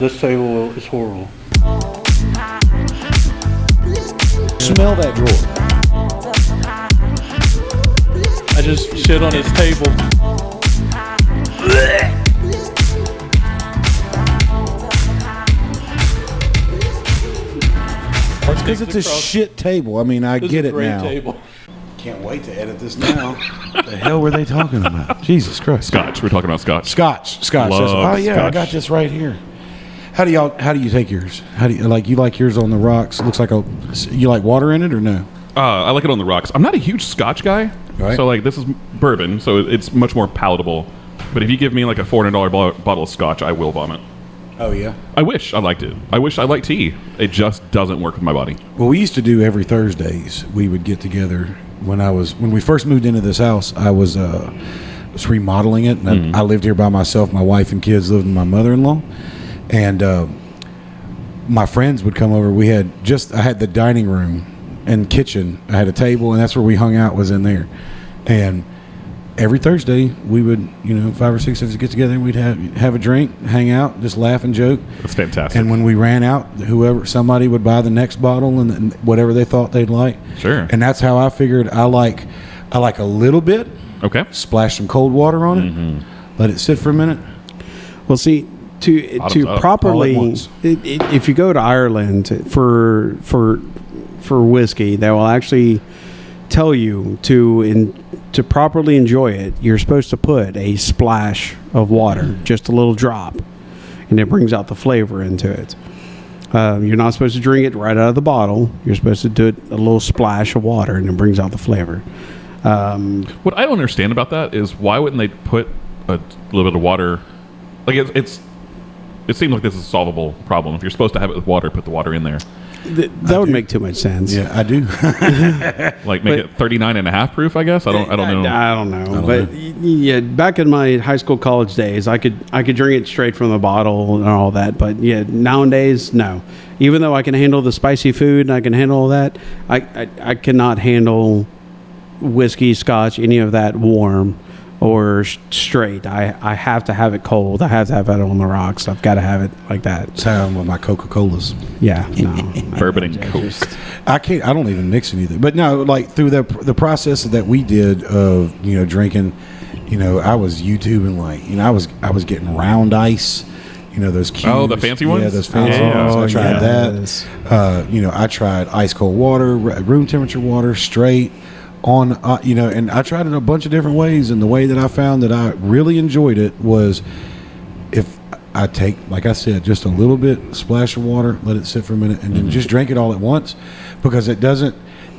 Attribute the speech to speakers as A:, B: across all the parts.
A: This table is horrible.
B: Smell that drawer.
A: I just shit on his table.
B: Because it's a shit table. I mean, I get it now.
A: Table.
B: Can't wait to edit this now. The hell were they talking about? Jesus Christ.
C: Scotch. We're talking about scotch.
B: Scotch.
C: Love
B: Oh yeah, I
C: scotch.
B: got this right here. How do you take yours? How do you like yours on the rocks? It looks like you like water in it or no?
C: I like it on the rocks. I'm not a huge scotch guy.
B: Right.
C: So like this is bourbon, so it's much more palatable. But if you give me like a $400 bottle of scotch, I will vomit.
B: Oh yeah.
C: I wish I liked it. I wish I liked tea. It just doesn't work with my body.
B: Well, we used to do every Thursdays. We would get together when we first moved into this house. I was remodeling it, and I lived here by myself. My wife and kids lived with my mother-in-law, and my friends would come over. I had the dining room and kitchen. I had a table, and that's where we hung out. Was in there, and every Thursday we would, 5 or 6 of us get together. We'd have a drink, hang out, just laugh and joke.
C: That's fantastic.
B: And when we ran out, somebody would buy the next bottle and whatever they thought they'd like.
C: Sure.
B: And that's how I figured I like a little bit.
C: Okay.
B: Splash some cold water on it. Let it sit for a minute.
D: Well, see, to
C: up.
D: properly,
B: All at once.
D: if you go to Ireland for whiskey, they will actually tell you to properly enjoy it, you're supposed to put a splash of water, just a little drop, and it brings out the flavor into it. You're not supposed to drink it right out of the bottle. You're supposed to do it a little splash of water, and it brings out the flavor.
C: What I don't understand about that is why wouldn't they put a little bit of water? Like it seems like this is a solvable problem. If you're supposed to have it with water, put the water in there.
D: That would make too much sense.
B: Yeah, I do.
C: Like make it 39.5 proof, I guess. I don't know.
D: I don't know. But yeah, back in my high school, college days, I could drink it straight from the bottle and all that. But yeah, nowadays, no. Even though I can handle the spicy food and I can handle all that, I cannot handle whiskey, scotch, any of that warm or straight. I have to have it cold. I have to have it on the rocks. I've got to have it like that.
B: That's how I'm with my Coca-Colas.
D: Yeah, no.
C: Bourbon and Coke.
B: I don't even mix anything. But no, like through the process that we did of drinking, I was YouTubing I was getting round ice, those cubes.
C: Oh, the fancy ones?
B: Yeah, those fancy
C: Yeah.
B: ones. I tried
D: yes.
B: that. I tried ice cold water, room temperature water, straight on. And I tried it a bunch of different ways. And the way that I found that I really enjoyed it was if I take, like I said, just a little bit splash of water, let it sit for a minute, and then just drink it all at once, because it doesn't.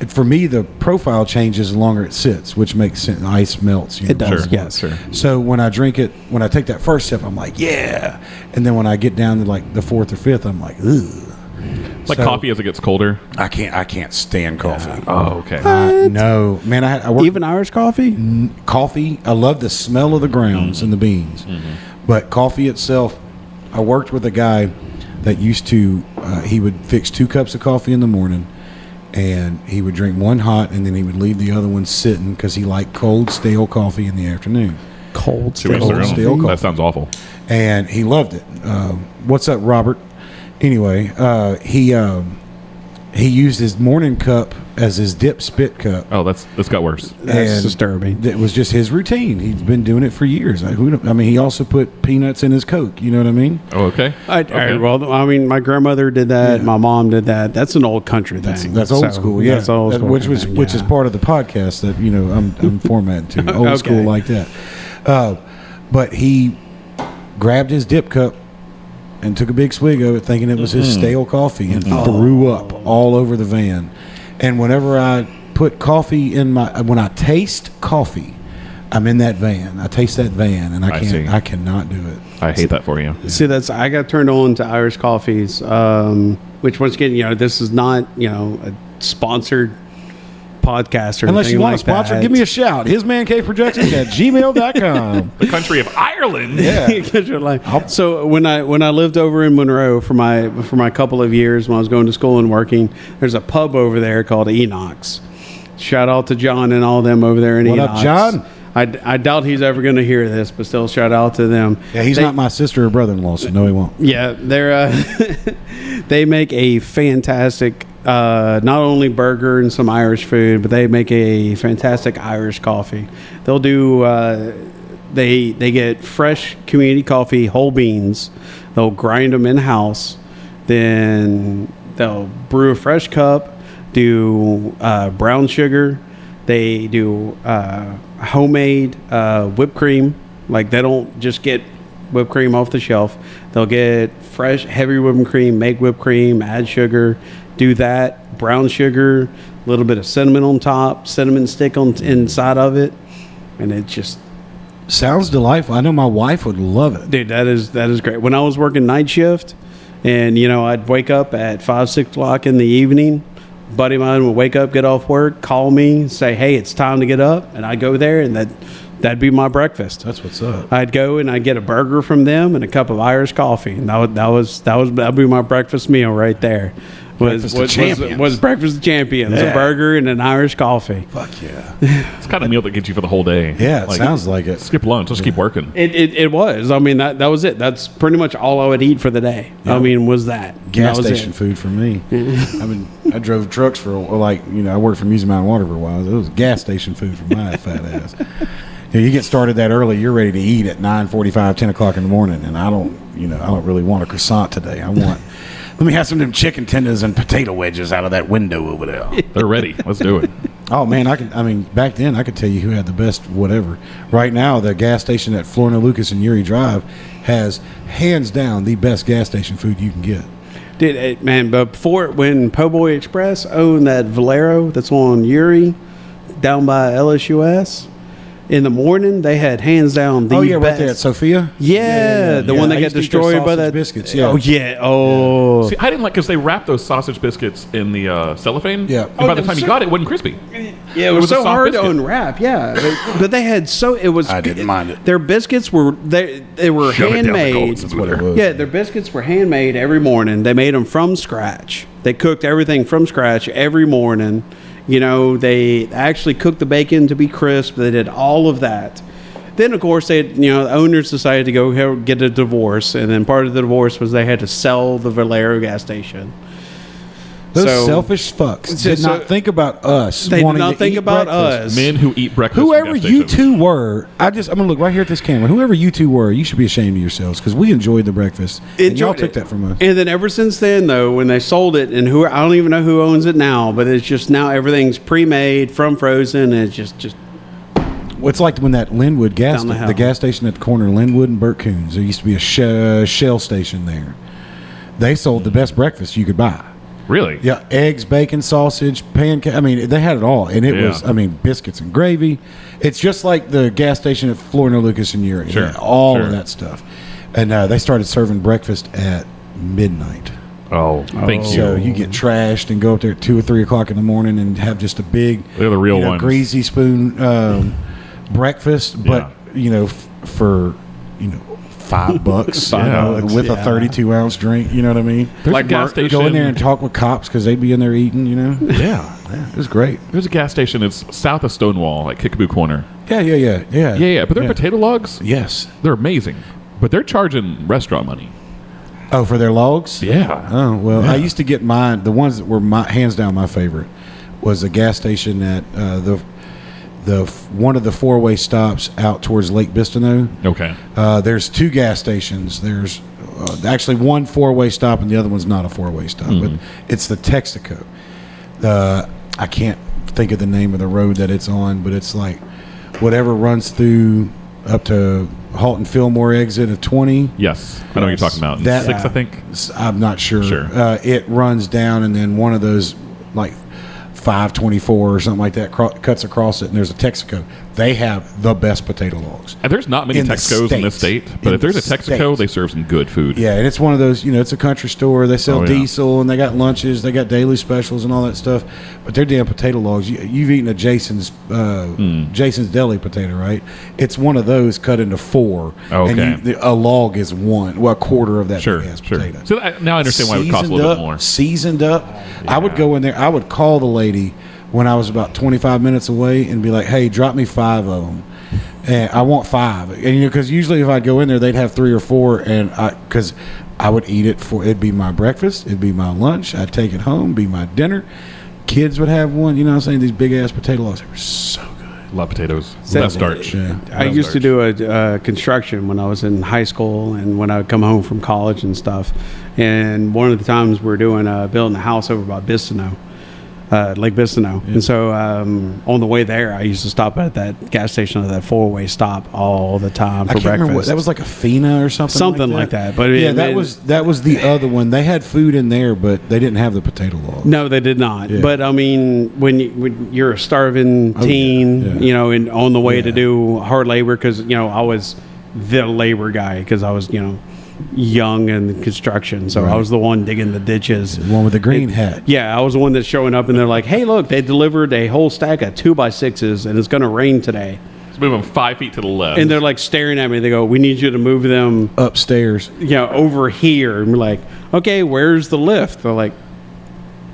B: For me, the profile changes the longer it sits, which makes sense. Ice melts.
D: It does,
C: Sure.
D: yes.
C: Sure.
B: So when I take that first sip, I'm like, yeah. And then when I get down to like the fourth or fifth, I'm like, ugh.
C: It's like coffee as it gets colder.
B: I can't stand coffee.
C: Oh, okay.
B: No, man. I worked
D: Even Irish coffee?
B: coffee. I love the smell of the grounds and the beans, but coffee itself. I worked with a guy that used to. He would fix 2 cups of coffee in the morning, and he would drink one hot, and then he would leave the other one sitting because he liked cold, stale coffee in the afternoon.
D: Cold
C: Should we
D: still.
C: start on?
B: Steel coffee.
C: That sounds awful.
B: And he loved it. What's up, Robert? Anyway, he used his morning cup as his dip spit cup.
C: Oh, that's got worse.
D: That's
B: And
D: disturbing.
B: It was just his routine. He's been doing it for years. I mean, he also put peanuts in his Coke. You know what I mean?
C: Oh, okay.
D: Well, I mean, my grandmother did that.
B: Yeah.
D: My mom did that. That's an old country thing.
B: That's old school. Yeah,
D: That's old school.
B: Which is
D: yeah.
B: part of the podcast that I'm formatting to old
D: Okay.
B: school like that. But he grabbed his dip cup and took a big swig of it, thinking it was his stale coffee, and threw up all over the van. And whenever I put coffee when I taste coffee, I'm in that van. I taste that van, and I cannot do it.
C: I hate that for you.
D: See, I got turned on to Irish coffees, which once again, this is not, a sponsored podcast or
B: Unless
D: anything
B: you want
D: like
B: a sponsor,
D: that.
B: give me a shout. hismancaveprojections@gmail.com.
C: The country of Ireland.
B: Yeah.
D: Because you're like, so when I lived over in Monroe for my couple of years when I was going to school and working, there's a pub over there called Enoch's. Shout out to John and all them over there in
B: What
D: Enoch's.
B: up, John?
D: I doubt he's ever going to hear this, but still shout out to them.
B: Yeah, he's not my sister or brother-in-law, so no, he won't.
D: Yeah, they're they make a fantastic not only burger and some Irish food, but they make a fantastic Irish coffee. They'll do they get fresh community coffee, whole beans. They'll grind them in house, then they'll brew a fresh cup, do brown sugar. They do homemade whipped cream. Like, they don't just get whipped cream off the shelf. They'll get fresh, heavy whipped cream, make whipped cream, add sugar, do that, brown sugar, a little bit of cinnamon on top, cinnamon stick inside of it, and it just...
B: Sounds delightful. I know my wife would love it.
D: Dude, that is great. When I was working night shift, and, I'd wake up at 5, 6 o'clock in the evening, buddy of mine would wake up, get off work, call me, say, hey, it's time to get up, and I'd go there, and that'd be my breakfast.
B: That's what's up.
D: I'd go and I'd get a burger from them and a cup of Irish coffee, and that'd be my breakfast meal right there.
B: Breakfast of champions.
D: Was breakfast of champions,
B: Yeah.
D: a burger and an Irish coffee.
B: Fuck yeah.
C: It's kind of a meal that gets you for the whole day.
B: Yeah, it sounds like it.
C: Skip lunch. Just keep working.
D: It was. I mean, that was it. That's pretty much all I would eat for the day.
B: Yeah.
D: I mean, was that.
B: Gas
D: That was
B: station
D: it.
B: food for me. I mean, I drove trucks for, I worked for Music Mountain Water for a while. It was gas station food for my fat ass. You get started that early, you're ready to eat at 9:45, 10 o'clock in the morning, and I don't really want a croissant today. Let me have some of them chicken tenders and potato wedges out of that window over there.
C: They're ready. Let's do it.
B: Oh man, back then I could tell you who had the best whatever. Right now, the gas station at Florida Lucas and Uri Drive has hands down the best gas station food you can get.
D: Dude, man, but when Po' Boy Express owned that Valero that's on Uri down by LSUS, in the morning they had hands down the best.
B: Right there at Sophia.
D: The one that
B: I
D: got
B: used to eat their
D: destroyed by
B: sausage
D: that
B: biscuits. Yeah.
D: Oh yeah. Oh.
C: See, I didn't like because they wrapped those sausage biscuits in the cellophane.
B: Yeah.
C: And by the
D: Oh,
C: time you
D: so-
C: got it, it wasn't crispy.
D: Yeah, it was
C: was a
D: so
C: soft
D: hard to
C: biscuit.
D: unwrap. Yeah, but they had
B: I didn't mind it.
D: Their biscuits were they were
C: Shove it down the
D: handmade.
C: Golden
B: That's what it was.
D: Yeah, their biscuits were handmade every morning. They made them from scratch. They cooked everything from scratch every morning. They actually cooked the bacon to be crisp. They did all of that. Then, of course, the owners decided to go get a divorce, and then part of the divorce was they had to sell the Valero gas station.
B: Those selfish fucks did not think about us.
D: They did
B: wanting
D: not
B: to
D: think
B: eat
D: about
B: breakfast.
D: us.
C: Men who eat breakfast.
B: Whoever
C: from gas
B: you
C: stations.
B: two were, I'm gonna look right here at this camera. Whoever you two were, you should be ashamed of yourselves because we enjoyed the breakfast. And y'all took that from us.
D: And then ever since then, though, when they sold it, and I don't even know who owns it now, but it's just now everything's pre-made from frozen, and it's just
B: Well, it's like when that Linwood
D: Down the hill.
B: gas station at the corner of Linwood and Burt Coons. There used to be a Shell station there. They sold the best breakfast you could buy.
C: Really?
B: Yeah, eggs, bacon, sausage, pancake. I mean, they had it all, and it
C: Yeah.
B: was. Biscuits and gravy. It's just like the gas station at Florida Lucas and Uri.
C: Sure,
B: Yeah, all
C: sure.
B: of that stuff. And they started serving breakfast at midnight.
C: Oh, thank you.
B: So you get trashed and go up there at 2 or 3 o'clock in the morning and have just a big,
C: They're the real ones.
B: greasy spoon breakfast. But for $5,
C: $5,
B: with a 32-ounce drink. You know what I mean?
C: There's
D: Like
C: a gas
D: Mark-
C: station.
B: Go in there and talk with cops because they'd be in there eating.
C: Yeah.
B: It was great.
C: There's a gas station. It's south of Stonewall at Kickapoo Corner.
B: Yeah.
C: Yeah. But their potato logs,
B: Yes.
C: they're amazing. But they're charging restaurant money.
B: Oh, for their logs?
C: Yeah.
B: Oh, well, I used to get mine. The ones that were hands down my favorite was a gas station at one of the 4-way stops out towards Lake Bistineau.
C: Okay.
B: There's 2 gas stations. There's actually one 4-way stop, and the other one's not a 4-way stop, but it's the Texaco. I can't think of the name of the road that it's on, but it's like whatever runs through up to Halton Fillmore exit of 20.
C: Yes. I know what you're talking about.
B: That-
C: 6, I think.
B: I'm not sure.
C: Sure.
B: It runs down, and then one of those, like 524 or something like that, cuts across it, and there's a Texaco. They have the best potato logs.
C: And there's not many
B: In the
C: Texacos in this
B: state.
C: state, but
B: In
C: if there's a
B: the
C: Texaco,
B: state.
C: they serve some good food.
B: Yeah, and it's one of those, it's a country store. They sell
C: Oh, yeah.
B: diesel, and they got lunches, they got daily specials and all that stuff. But their damn potato logs, you've eaten a Jason's Deli potato, right? It's one of those cut into 4.
C: Okay.
B: And a log is a quarter of that
C: Sure.
B: big ass
C: Sure.
B: potato.
C: So now I understand why it would cost a little bit more.
B: Seasoned up. I would go in there. I would call the lady when I was about 25 minutes away and be like, "Hey, drop me 5 of them." And I want 5. And because usually if I'd go in there, they'd have 3 or 4, and because I would eat it for it'd be my breakfast, it'd be my lunch, I'd take it home, be my dinner. Kids would have one. You know what I'm saying? These big ass potato logs, they were so good.
C: Love potatoes. Love starch.
B: Yeah.
D: I
C: Love
D: used to
C: starch.
D: do a construction when I was in high school and when I would come home from college and stuff. And one of the times we were doing building a house over by Bistineau, Lake Bistineau. And so on the way there, I used to stop at that gas station at that 4-way stop all the time
B: I
D: for
B: can't remember what
D: breakfast.
B: that was, like a Fina or something.
D: Something like that. But
B: yeah,
D: it-
B: that was the other one. They had food in there, but they didn't have the potato log.
D: No, they did not.
B: Yeah.
D: But I mean, when you're a starving teen,
B: yeah.
D: you know, and on the way to
B: Yeah.
D: do hard labor, because you know I was the labor guy because I was young in construction, so I
B: Right.
D: was the one digging the ditches.
B: The one with the green hat.
D: Yeah, I was the one that's showing up, and they're like, "Hey, look, they delivered a whole stack of 2x6s, and it's going to rain today."
C: Let's move them 5 feet to the left.
D: And they're like staring at me. They go, "We need you to move them,
B: Upstairs.
D: over here." And we're like, "Okay, where's the lift?" They're like,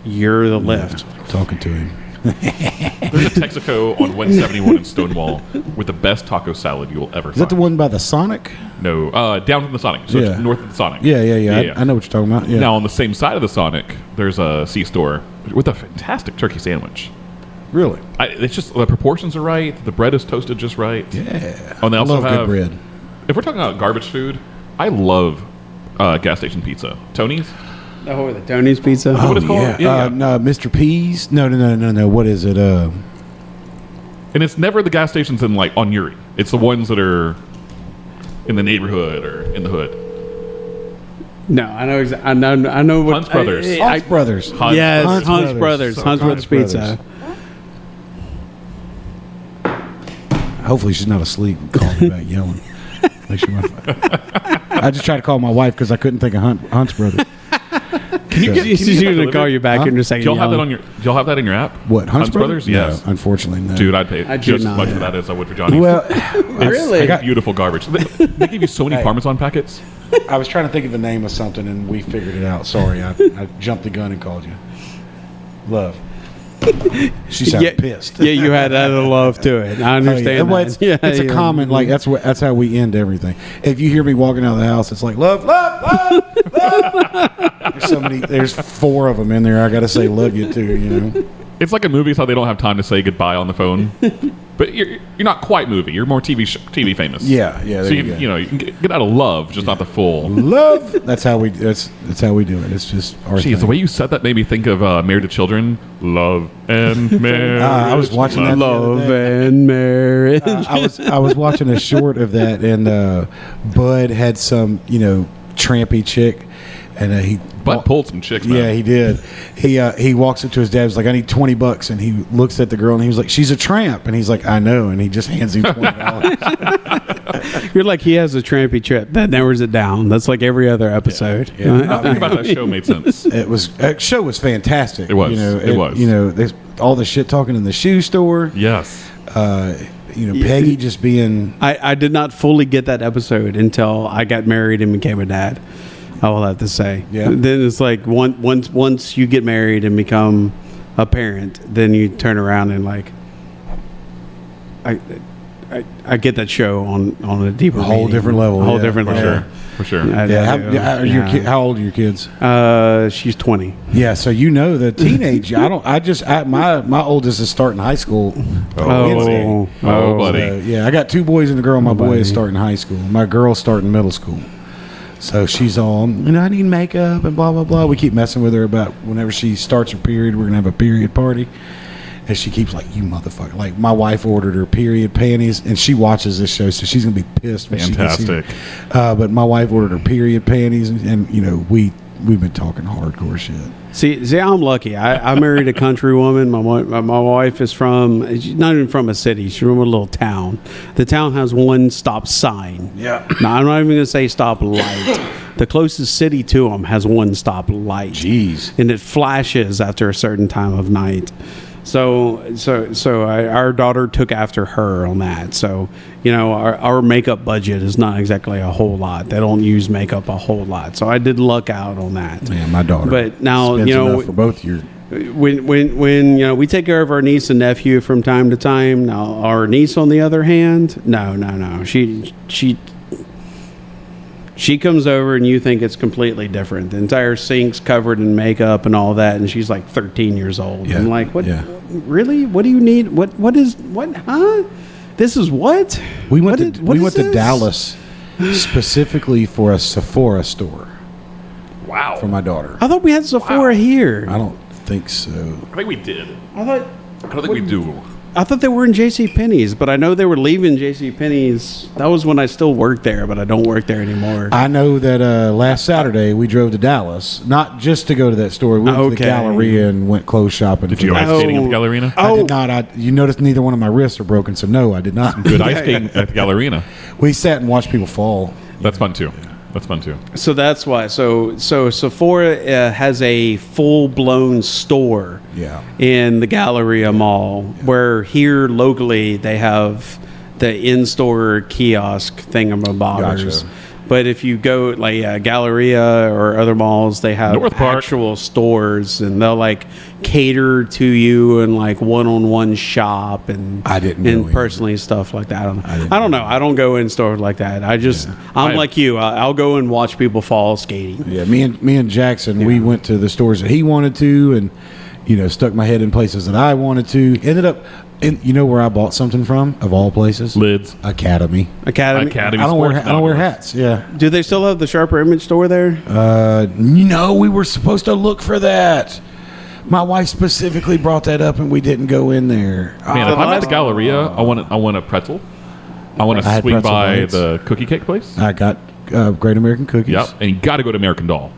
D: "You're the lift."
B: Talking to him.
C: There's a Texaco on 171 in Stonewall with the best taco salad you will ever find.
B: Is that the one by the Sonic?
C: No, down from the Sonic. So
B: Yeah.
C: it's north of the Sonic.
B: Yeah. I know what you're talking about. Yeah.
C: Now, on the same side of the Sonic, there's a C-store with a fantastic turkey sandwich.
B: Really?
C: It's just the proportions are right. The bread is toasted just right.
B: Yeah.
C: Oh, and they
B: I
C: also
B: love
C: have
B: good bread.
C: If we're talking about garbage food, I love gas station pizza. Tony's.
D: Oh, the Tony's Pizza.
C: what it's called?
B: Yeah.
C: Yeah.
B: No, Mr. P's. No. What is it?
C: And it's never the gas stations on Uri. It's the ones that are in the neighborhood or in the hood.
D: No, I know. I know what
C: Hunt's Brothers.
B: Hunt's Brothers.
C: Hunt's
D: Yes,
B: Hunt's
D: Hunt's
B: Brothers.
D: Brothers.
B: So
D: Hunt's Brothers
B: Hunt's
D: Pizza.
B: Hopefully she's not asleep and calling me back yelling. Like she might- I just tried to call my wife because I couldn't think of Hunt's Brothers.
C: Can you get?
D: She's
C: Can you get
D: going
C: that
D: to call
C: delivered?
D: you back in a
C: Do
D: second.
C: y'all have that
D: yelling.
C: on your? Do y'all have that in your app?
B: What, Hunt's
C: Brothers? Yes.
B: No, unfortunately, no.
C: Dude, I'd pay
D: I do
C: just as
D: not.
C: much for that as I would for Johnny's.
B: Well,
D: Really?
C: It's beautiful garbage. They give you so many
B: Hey.
C: Parmesan packets.
B: I was trying to think of the name of something and we figured it out. Sorry, I jumped the gun and called you. Love. She sounded pissed.
D: Yeah, you had that love to it. I
B: Oh, yeah.
D: understand
B: Well,
D: that.
B: it's a comment. Like that's how we end everything. If you hear me walking out of the house, it's like love. There's 4 of them in there. I got to say love you too. You know.
C: It's like in movies how they don't have time to say goodbye on the phone. But you're not quite movie. You're more TV famous.
B: Yeah.
C: So
B: There
C: you
B: you
C: can,
B: go.
C: you can get out of love, just not the full.
B: Love. That's how we. That's how we do it. It's just our
C: Jeez, the
B: thing.
C: way you said that made me think of Married to Children. Love and marriage.
B: I was watching that.
D: Love
B: the other day.
D: and marriage.
B: I was watching a short of that, and Bud had some trampy chick, and he
C: Bud pulled some chicks, man.
B: Yeah, he did. He walks up to his dad. He's like, "I need $20," and he looks at the girl, and he was like, "She's a tramp," and he's like, "I know," and he just hands him $20.
D: You're like, he has a trampy trip. That narrows it down. That's like every other episode.
B: Yeah.
C: Nothing about that show made sense.
B: That show was fantastic.
C: It was. It was.
B: There's all the shit talking in the shoe store.
C: Yes.
B: Peggy just being.
D: I did not fully get that episode until I got married and became a dad. I will have to say.
B: Yeah.
D: Then it's like once you get married and become a parent, then you turn around and like, I get that show on a deeper,
B: A whole
D: meaning.
B: different level,
D: a whole
B: yeah,
D: different
B: for
D: level.
C: For sure.
B: How old are your kids?
D: She's 20.
B: Yeah, so the teenage. My oldest is starting high school. Wednesday.
C: buddy.
B: I got 2 boys and a girl. My boy is
D: buddy.
B: starting high school. My girl's starting middle school. So she's all, I need makeup and blah blah blah. We keep messing with her about whenever she starts her period, we're gonna have a period party. And she keeps like, "You motherfucker!" Like my wife ordered her period panties, and she watches this show, so she's gonna be pissed. When
C: Fantastic.
B: She gets here. But my wife ordered her period panties, and we've been talking hardcore shit.
D: See, I'm lucky. I married a country woman. My wife is she's not even from a city. She's from a little town. The town has one stop sign.
B: Yeah.
D: Now, I'm not even going to say stop light. The closest city to them has one stop light.
B: Jeez.
D: And it flashes after a certain time of night. So our daughter took after her on that. So, our makeup budget is not exactly a whole lot. They don't use makeup a whole lot. So I did luck out on that.
B: Man, my daughter.
D: But now,
B: spends enough for both your
D: when we take care of our niece and nephew from time to time. Now, our niece, on the other hand, no. She comes over and you think it's completely different. The entire sink's covered in makeup and all that, and she's like 13 years old.
B: Yeah.
D: I'm like, what?
B: Yeah.
D: Really? What do you need? What is? Huh? This is what?
B: We went
D: What
B: to
D: is- what
B: we
D: is
B: went to
D: this?
B: Dallas specifically for a Sephora store
C: Wow.
B: for my daughter.
D: I thought we had Sephora here.
B: I don't think so.
C: I think we did.
D: I thought
C: I don't think we do.
D: they were in J.C. Penney's, but I know they were leaving J.C. Penney's. That was when I still worked there, but I don't work there anymore.
B: I know that last Saturday we drove to Dallas, not just to go to that store. We went to the
D: Okay.
B: Galleria and went clothes shopping.
C: Did you go ice skating at the Gallerina?
B: I did not. You noticed neither one of my wrists are broken, so no, I did not.
C: Good ice skating at the Gallerina.
B: We sat and watched people fall.
C: That's fun too. That's fun too.
D: So that's why. So Sephora has a full-blown store
B: Yeah.
D: in the Galleria Mall, where here locally they have the in-store kiosk thingamabobbers.
B: Gotcha.
D: But if you go like Galleria or other malls, they have
C: North Park.
D: actual stores, and they'll like cater to you and like one-on-one shop and
B: I didn't go
D: and
B: in.
D: personally stuff like that.
B: didn't
D: I don't know. I don't go in stores like that. I'm
C: I-
D: like you. I'll go and watch people fall skating.
B: Yeah, me and Jackson, we went to the stores that he wanted to, and stuck my head in places that I wanted to. Ended up, and you know where I bought something from, of all places?
C: Lids.
B: Academy.
D: Academy.
C: Academy.
B: I don't wear
C: Sports
B: hats. Yeah.
D: Do they still have the Sharper Image store there?
B: We were supposed to look for that. My wife specifically brought that up, and we didn't go in there.
C: Man, if I'm at the Galleria, I want a pretzel. I want
B: I
C: to
B: had
C: swing
B: pretzel
C: by
B: bites.
C: the cookie cake place.
B: I got Great American Cookies.
C: Yep, and you got to go to American Doll.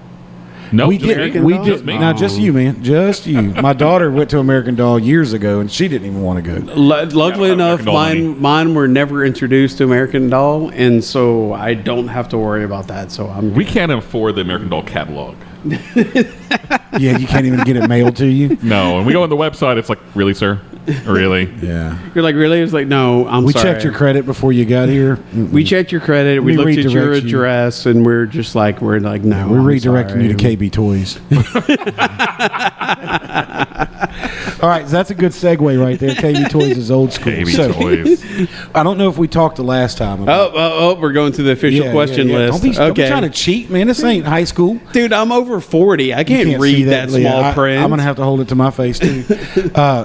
C: No,
B: We
C: just
B: did.
C: me?
B: We
D: Doll?
B: did.
C: Just me?
B: Now, just you, man. Just you. My daughter went to American Doll years ago, and she didn't even want to go.
D: Luckily
C: Yeah,
D: enough,
C: American Doll money.
D: mine were never introduced to American Doll, and so I don't have to worry about that. So I'm.
C: We can't afford the American Doll catalog.
B: Yeah, you can't even get it mailed to you.
C: No, and we go on the website. It's like, really, sir? Really?
B: Yeah.
D: You're like, really? It's like, no, I'm
B: We
D: sorry.
B: checked your credit before you got here.
D: We checked your credit. We
B: me
D: looked at your
B: redirect you.
D: address, and we're like, no.
B: We're
D: I'm
B: redirecting you to
D: sorry.
B: KB Toys. All right, so that's a good segue right there. KB Toys is old school.
C: Baby
B: So,
C: toys.
B: I don't know if we talked the last time. About
D: Oh, we're going to the official question list.
B: Don't be
D: okay,
B: trying to cheat, man. This ain't high school.
D: dude, I'm over 40. I
B: You
D: can't,
B: see
D: read that
B: Leah.
D: small print.
B: I'm going to have to hold it to my face, too.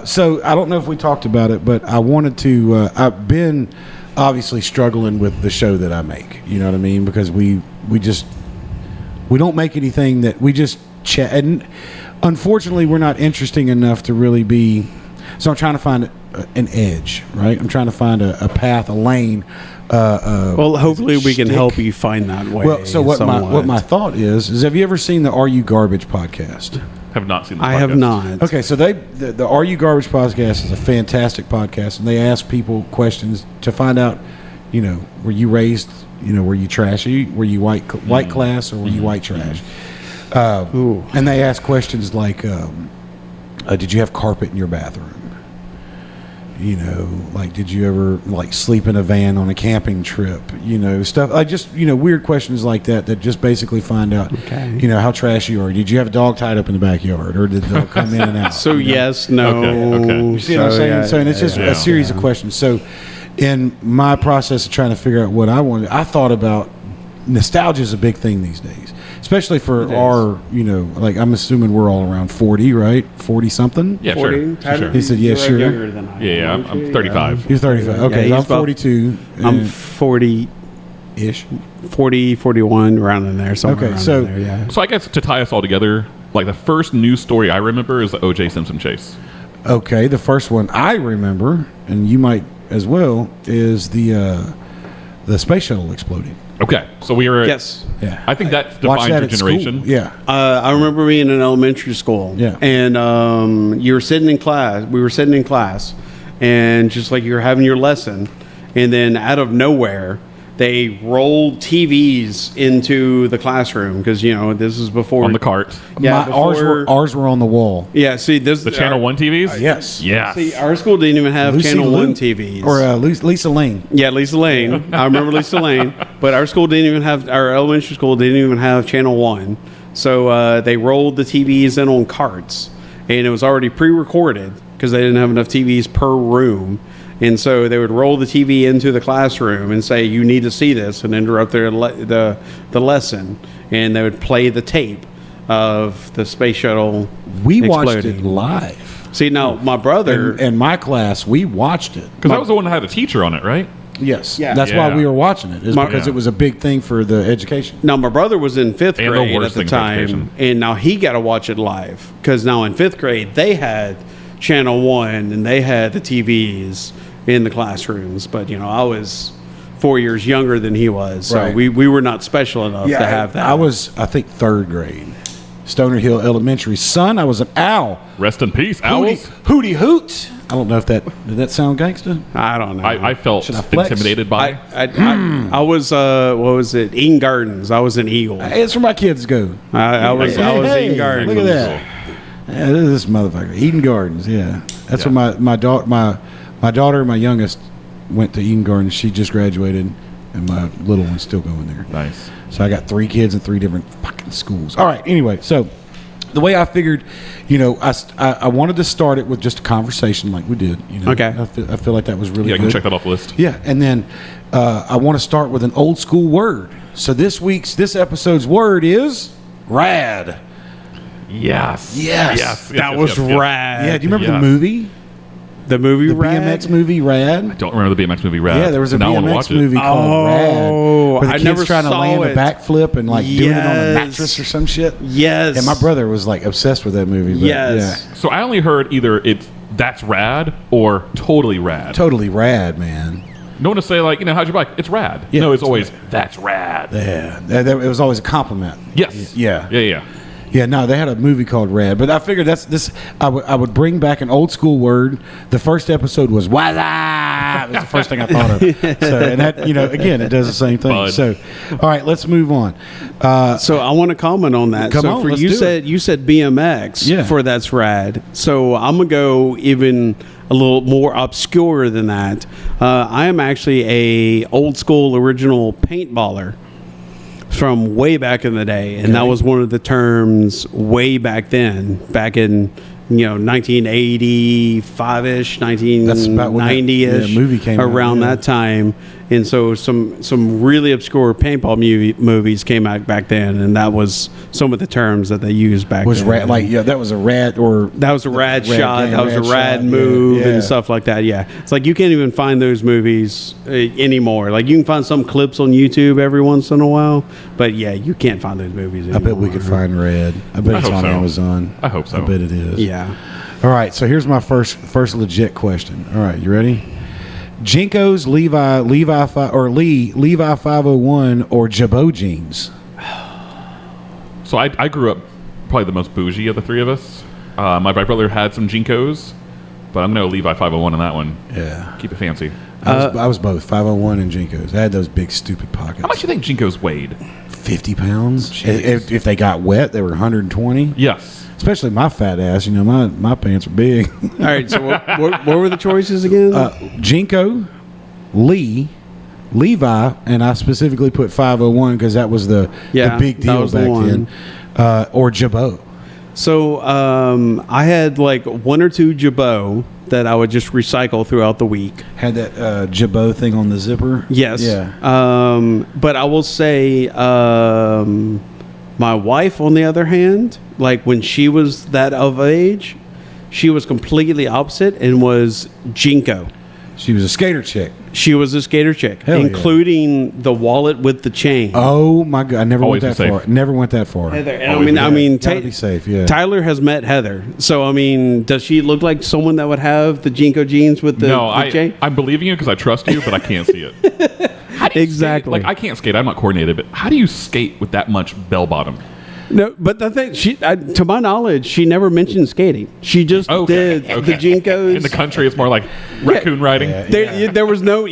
B: So I don't know if we talked about it, but I wanted to. I've been obviously struggling with the show that I make. You know what I mean? Because we don't make anything that we just chat. And unfortunately, we're not interesting enough to really be. So I'm trying to find an edge, right? I'm trying to find a path, a lane.
D: well, hopefully we can
B: shtick.
D: help you find that way.
B: Well, so what
D: somewhat.
B: my thought is have you ever seen the Are You Garbage podcast?
C: Have not seen this
D: I have
C: podcast.
D: not.
B: Okay, so the Are You Garbage podcast is a fantastic podcast, and they ask people questions to find out, were you raised, were you trashy, were you white class, or were you white trash?
D: Ooh.
B: And they ask questions like, did you have carpet in your bathroom? Like, did you ever sleep in a van on a camping trip? Stuff like just weird questions like that just basically find out
D: Okay.
B: how trashy you are. Did you have a dog tied up in the backyard, or did they come in and out?
D: So yes, no.
C: Okay.
B: You see what I'm saying?
D: yeah,
B: So, and it's just
C: yeah.
B: a series of questions. So, in my process of trying to figure out what I wanted, I thought about nostalgia is a big thing these days, especially for our, I'm assuming we're all around 40, right? 40 something.
C: Yeah,
D: 40?
C: sure.
D: Tyler,
C: sure.
B: He said, yeah,
D: you're
B: sure.
D: younger than I am,
C: Yeah,
D: aren't
C: I'm
D: you?
C: 35.
B: You're 35.
D: Yeah,
B: Okay,
D: he's
B: I'm
D: about-
B: 42.
D: I'm 40
B: ish.
D: 40, 41, around in there. Somewhere
B: Okay,
D: around
B: so-
D: in there, yeah.
C: So I guess to tie us all together, like the first news story I remember is the O.J. Simpson chase.
B: Okay, the first one I remember, and you might as well, is the space shuttle exploding.
C: Okay, so we were.
D: Yes.
B: Yeah,
C: I think that
B: Watch
C: defines
B: that
C: your
B: at school.
C: generation.
B: Yeah.
D: I remember being in elementary school.
B: Yeah.
D: And you were sitting in class. We were sitting in class, and just like you were having your lesson, and then out of nowhere, they rolled TVs into the classroom because this is before
C: On the cart.
D: Yeah,
B: Ours were on the wall.
D: Yeah. See, this
C: The Channel 1 TVs?
B: Yes.
C: Yeah.
D: See, our school didn't even have
B: Lucy
D: Channel
B: Liu-
D: 1 TVs.
B: Or Lisa Lane.
D: Yeah, Lisa Lane. I remember Lisa Lane. But our school didn't even have, our elementary school didn't even have Channel 1. So they rolled the TVs in on carts. and it was already pre-recorded because they didn't have enough TVs per room. And so they would roll the TV into the classroom and say, "You need to see this," and interrupt the lesson. And they would play the tape of the space shuttle.
B: We watched
D: exploding.
B: it live.
D: See, now my brother,
B: And my class, we watched it.
C: Because I was the one that had a teacher on it, right?
B: Yes.
D: Yeah.
B: That's why
C: Yeah.
B: we were watching it, is because
C: Yeah.
B: it was a big thing for the education.
D: now my brother was in fifth
C: And the
D: grade
C: worst
D: at the
C: thing for
D: time,
C: education.
D: and now he got to watch it live because now in fifth grade they had Channel 1 and they had the TVs in the classrooms. But I was 4 years younger than he was, so
B: Right.
D: we were not special enough to have that.
B: I was, I think, third grade. Stoner Hill Elementary. Son, I was an owl.
C: Rest in peace,
B: Hootie,
C: owls.
B: hootie hoot. I don't know if did that sound gangsta?
D: I don't know.
C: I felt
B: Should I flex?
C: intimidated by.
D: I was what was it? Eden Gardens. I was an Eagle.
B: Hey, it's where my kids go.
D: I was
B: Hey,
D: Eden Gardens.
B: look at that. Yeah, this motherfucker. Eden Gardens, yeah. That's
C: Yeah.
B: where my daughter, my youngest, went to Eden Gardens. She just graduated, and my little one's still going there.
C: Nice.
B: So I got 3 kids in 3 different fucking schools. All right. Anyway, so the way I figured, I wanted to start it with just a conversation like we did.
D: Okay.
B: I feel like that was really
C: Yeah, I
B: good.
C: can check that off the list.
B: Yeah, and then I want to start with an old school word. So this episode's word is rad.
C: Yes.
B: Yes.
D: That was rad.
B: Yeah. Do you remember
C: Yes.
B: the movie?
D: The movie
B: The
D: Rad?
B: BMX movie Rad?
C: Don't remember the BMX movie Rad.
B: Yeah, there was a
C: Now I wanna
B: BMX
C: watch it.
B: movie called Rad.
D: Oh,
B: Where the
D: I
B: kid's
D: never
B: trying to
D: saw
B: land
D: it.
B: a backflip and like doing it on a
D: Yes.
B: mattress or some shit.
D: Yes.
B: And my brother was like obsessed with that movie. But
D: Yes.
C: So I only heard either it's that's rad or totally
B: yeah,
C: rad.
B: totally rad, man.
C: No one to say like, how'd your bike? It's rad.
B: Yeah,
C: no, it's
B: it's
C: always that's rad.
B: Yeah, it was always a compliment.
C: Yes.
B: Yeah.
C: Yeah.
B: Yeah, no, they had a movie called Rad, but I figured that's this. I would bring back an old school word. The first episode was "waza." It was the first thing I thought of. So, and that, again, it does the same thing.
C: Bud.
B: So, all right, let's move on.
D: So I want to comment on that.
B: Come
D: so
B: on,
D: for
B: let's
D: you
B: do
D: said BMX
B: Yeah.
D: for that's rad. So I'm gonna go even a little more obscure than that. I am actually a old school original paintballer from way back in the day, and that was one of the terms way back then, back in 1985ish,
B: That's about when that
D: 1990ish,
B: movie came out,
D: around
B: yeah.
D: that time. And so some really obscure paintball movies came out back then, and that was some of the terms that they used back
B: Was
D: then.
B: rad that was a rad or
D: That was a rad shot.
B: game,
D: That was a
B: rad
D: rad
B: shot,
D: move
B: yeah.
D: and stuff like that. Yeah, it's like you can't even find those movies anymore. Like you can find some clips on YouTube every once in a while, but yeah, you can't find those movies anymore.
B: I bet we could find Rad. I bet
C: I
B: it's
C: hope
B: on
C: so.
B: Amazon.
C: I hope so.
B: I bet it is.
D: Yeah.
B: All right, so here's my first legit question. All right, you ready? Jinkos, Levi 501 or Jabot jeans?
C: So I grew up probably the most bougie of the three of us. My brother had some Jinkos, but I'm going to Levi 501 on that one.
B: Yeah.
C: Keep it fancy.
B: I was both 501 and Jinkos. I had those big stupid pockets.
C: How much do you think Jinkos weighed?
B: 50 pounds.
C: Jeez.
B: If they got wet, they were 120.
C: Yes.
B: Especially my fat ass. my pants are big.
D: All right. So what were the choices again?
B: Jinko, Levi, and I specifically put 501 because that was the big
D: that
B: deal
D: was the
B: back
D: one.
B: then. Or Jabot.
D: So I had like one or two Jabot that I would just recycle throughout the week.
B: Had that Jabot thing on the zipper.
D: Yes.
B: Yeah.
D: But I will say, my wife, on the other hand, like when she was that of age, she was completely opposite and was Jinko.
B: She was a skater chick.
D: She was a skater chick,
B: Hell yeah.
D: including the wallet with the chain.
B: Oh my god! I never
C: Always
B: went
C: be
B: that
C: safe.
B: far. Never went that far.
D: Heather, and
C: Always
D: I
C: be
D: mean,
B: Gotta be safe. Yeah.
D: Tyler has met Heather, so I mean, does she look like someone that would have the Jinko jeans with the,
C: No,
D: the chain?
C: I'm believing you because I trust you, but I can't see it. How do you
D: Exactly.
C: skate? Like I can't skate. I'm not coordinated, but how do you skate with that much bell bottom?
D: No, but the thing, to my knowledge, she never mentioned skating. She just did the Jinkos.
C: In the country, it's more like raccoon riding.
B: Yeah.
D: There was no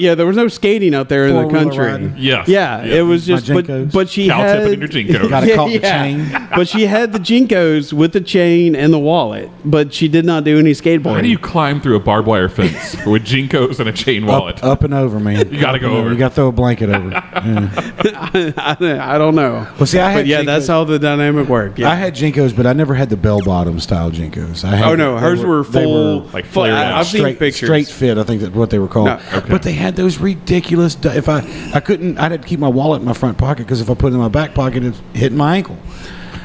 D: skating out there in the
B: Four-wheeler
D: country.
B: riding.
C: Yes.
D: Yeah,
C: Yeah.
D: it was
B: My
D: just,
B: Jinkos.
D: but she
C: Cow
D: had
C: tipping in your Jinkos.
B: Gotta caught the chain.
D: But she had the Jinkos with the chain and the wallet, but she did not do any skateboarding.
C: How do you climb through a barbed wire fence with Jinkos and a chain wallet?
B: Up and over, man.
C: You gotta go over.
B: You got to throw a blanket over. Yeah.
D: I don't know.
B: Well, see, I had
D: But yeah, that's
B: Jinkos.
D: how the aerodynamic work. Yeah.
B: I had Jinkos, but I never had the bell-bottom style Jinkos. I had,
D: Oh no, hers were full.
C: like
D: full-
C: flared
D: I-
C: out.
D: I've seen pictures.
B: straight fit. I think that's what they were called.
D: No,
C: okay.
B: But they had those ridiculous. If I couldn't, I'd have to keep my wallet in my front pocket because if I put it in my back pocket, it's hitting my ankle.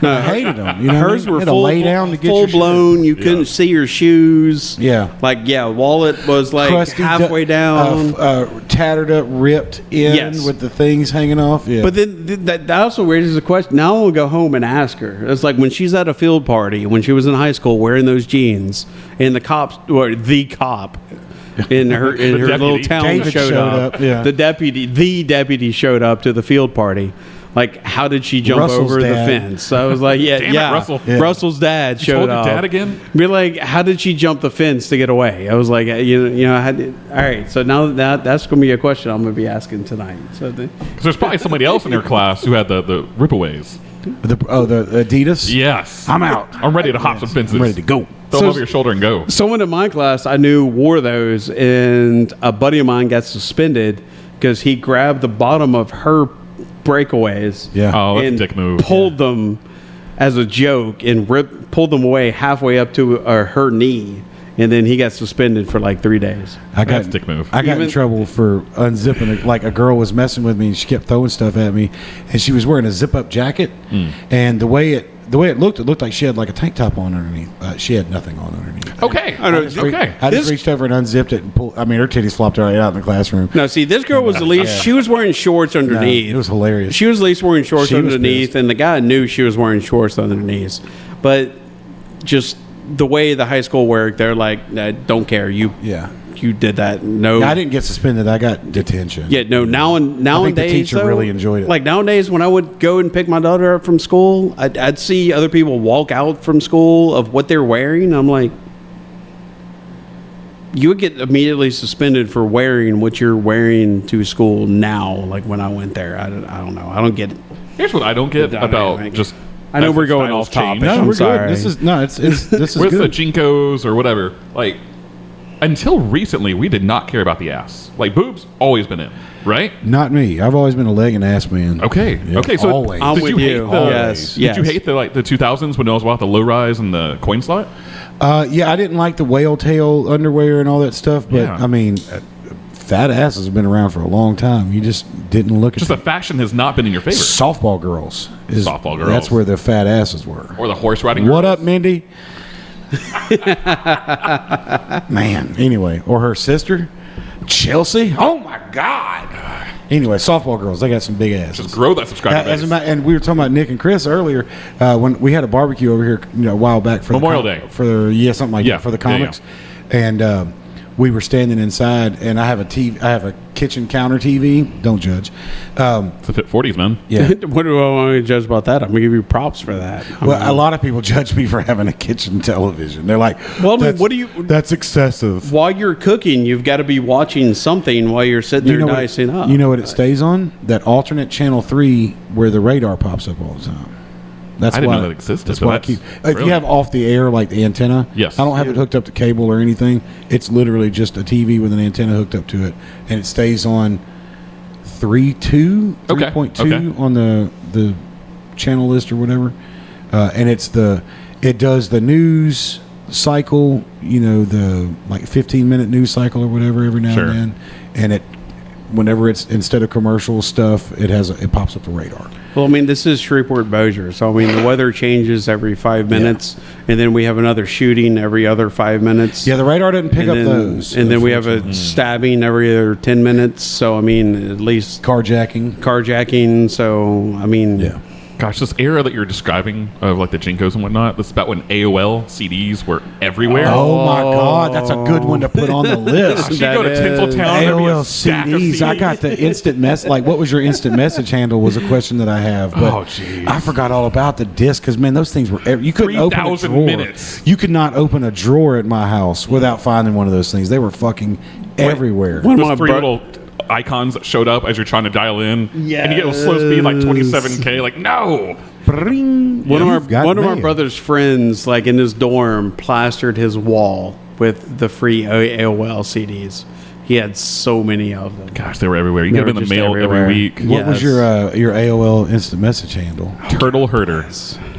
D: No,
B: I hated them. You know,
D: hers
B: what I mean?
D: were
B: You had to
D: full,
B: lay down to get
D: full
B: your shit.
D: blown. You couldn't see your shoes.
B: Yeah.
D: Like wallet was like
B: Crusty,
D: halfway down.
B: tattered up, ripped in
D: Yes.
B: with the things hanging off. Yeah.
D: But then that also raises a question. Now I will go home and ask her. It's like when she's at a field party, when she was in high school wearing those jeans, and the cop in her little
C: deputy.
D: town
B: David
D: showed up.
B: yeah.
D: The deputy showed up to the field party. Like, how did she jump
B: Russell's
D: over
B: dad.
D: the fence? So I was like,
C: Damn it, Russell.
B: Yeah.
D: Russell's dad showed
C: told your
D: up.
C: dad again?
D: Be like, how did she jump the fence to get away? I was like, all right. So now that's going to be a question I'm going to be asking tonight. So
C: 'Cause there's probably somebody else in your class who had the ripaways.
B: the Adidas.
C: Yes.
B: I'm out.
C: I'm ready to hop some fences.
B: I'm ready to go.
C: Throw them over your shoulder and go.
D: someone in my class I knew wore those, and a buddy of mine got suspended because he grabbed the bottom of her breakaways.
B: Yeah.
C: Oh, that's a
D: and
C: dick move.
D: pulled them as a joke and pulled them away halfway up to her knee, and then he got suspended for like 3 days.
C: That's a dick move.
B: I got in
D: Even-
B: trouble for unzipping it. Like a girl was messing with me and she kept throwing stuff at me, and she was wearing a zip-up jacket, and the way it looked like she had like a tank top on underneath. She had nothing on underneath.
C: Okay.
D: I know,
C: Okay.
B: I just
D: This-
B: reached over and unzipped it and pulled. I mean, her titties flopped right out in the classroom.
D: No, see, this girl was at least she was wearing shorts underneath.
B: it was hilarious.
D: She was at least wearing shorts
B: She was
D: underneath,
B: pissed.
D: and the guy knew she was wearing shorts underneath. But just the way the high school worked, they're like, "Nah, don't care. You did that. No,
B: I didn't get suspended. I got detention.
D: Yeah, no. Nowadays,
B: the teacher
D: though,
B: really enjoyed it.
D: Like nowadays, when I would go and pick my daughter up from school, I'd see other people walk out from school of what they're wearing. I'm like, you would get immediately suspended for wearing what you're wearing to school now. Like when I went there, I don't know. I don't get it.
C: Here's what I don't get
D: The
C: about
D: dynamic.
C: just.
D: I know
C: as
D: we're
C: the
D: going
C: styles
D: off topic.
C: change.
B: No,
D: I'm
B: we're
D: sorry.
B: good. This is this is
C: With the
B: good.
C: Jinkos or whatever, like until recently, we did not care about the ass. Like boobs, always been in, right?
B: Not me. I've always been a leg and ass man.
C: Okay.
B: Yeah,
C: Okay. So
B: always.
D: I'm
C: did
D: with
C: you hate
D: you.
C: the?
D: Yes,
C: Did you
D: yes.
C: hate the 2000s when it was about the low rise and the coin slot?
B: Yeah, I didn't like the whale tail underwear and all that stuff, but
C: Yeah.
B: I mean, fat asses have been around for a long time. You just didn't look at
C: Just the fashion has not been in your favor.
B: softball girls.
C: Softball girls.
B: That's where the fat asses were.
C: Or the horse riding.
B: What
C: girls.
B: up, Mindy? Man. Anyway, or her sister, Chelsea. Oh my God. Anyway, softball girls. They got some big asses.
C: Just grow that subscriber
B: As a
C: base.
B: ma- and we were talking about Nick and Chris earlier when we had a barbecue over here, a while back for
C: Memorial
B: the
C: Day.
B: for something like
C: Yeah,
B: that for the
C: yeah, yeah.
B: comics, and we were standing inside, and I have a TV, I have a kitchen counter TV. Don't judge.
C: It's the fit 40s, man.
B: Yeah.
D: What do I want to judge about that? I'm gonna give you props for that. I
B: Well,
D: mean,
B: a lot of people judge me for having a kitchen television. They're like,
D: Well, I mean,
B: "That's-
D: what do you-
B: That's excessive."
D: while you're cooking, you've got to be watching something while you're sitting there dicing up.
B: You know what it stays on? That alternate channel 3 where the radar pops up all the time. That's
C: I didn't
B: why,
C: know that existed,
B: That's
C: so
B: why I
C: that's
B: keep. If
C: really-
B: you have off the air like the antenna,
C: Yes.
B: I don't have it hooked up to cable or anything. It's literally just a TV with an antenna hooked up to it, and it stays on 3.2
C: Okay,
B: 3.2
C: okay.
B: on the channel list or whatever, and it does the news cycle. The like 15-minute news cycle or whatever every now
C: Sure.
B: and then, and it. Whenever it's instead of commercial stuff, it pops up the radar.
D: Well, I mean, this is Shreveport Bossier, so I mean, the weather changes every 5 minutes, and then we have another shooting every other 5 minutes.
B: Yeah, the radar doesn't pick
D: and
B: up
D: then,
B: those.
D: And then we have a
B: unfortunately.
D: stabbing every other 10 minutes. So I mean, at least
B: Carjacking.
D: carjacking. So I mean,
B: Yeah.
C: Gosh, this era that you're describing of like the Jinkos and whatnot, this is about when AOL CDs were everywhere.
B: Oh my God, that's a good one to put on the list.
C: She'd go to
D: That is-
C: Tinseltown. there'd be a
B: AOL
C: stack of
B: CDs. I got the instant mess. Like, what was your instant message handle? Was a question that I have. But
C: Oh, geez.
B: I forgot all about the disc because man, those things were. You couldn't open a
C: 3,000
B: drawer.
C: minutes.
B: You could not open a drawer at my house without finding one of those things. They were fucking everywhere.
D: One of
C: Those
D: my
C: three
D: bro-
C: little icons that showed up as you're trying to dial in. And you get a slow speed like 27K. Like, no.
B: Bring.
D: One
B: You've
D: of
B: got
D: our
B: mail.
D: brother's friends, like in his dorm, plastered his wall with the free AOL CDs. He had so many of them.
C: Gosh, they were everywhere. You
D: They
C: get them
D: were
C: in the
D: just
C: mail
D: everywhere.
C: every week.
D: Yeah.
B: What was your AOL instant message handle?
C: Turtle herder.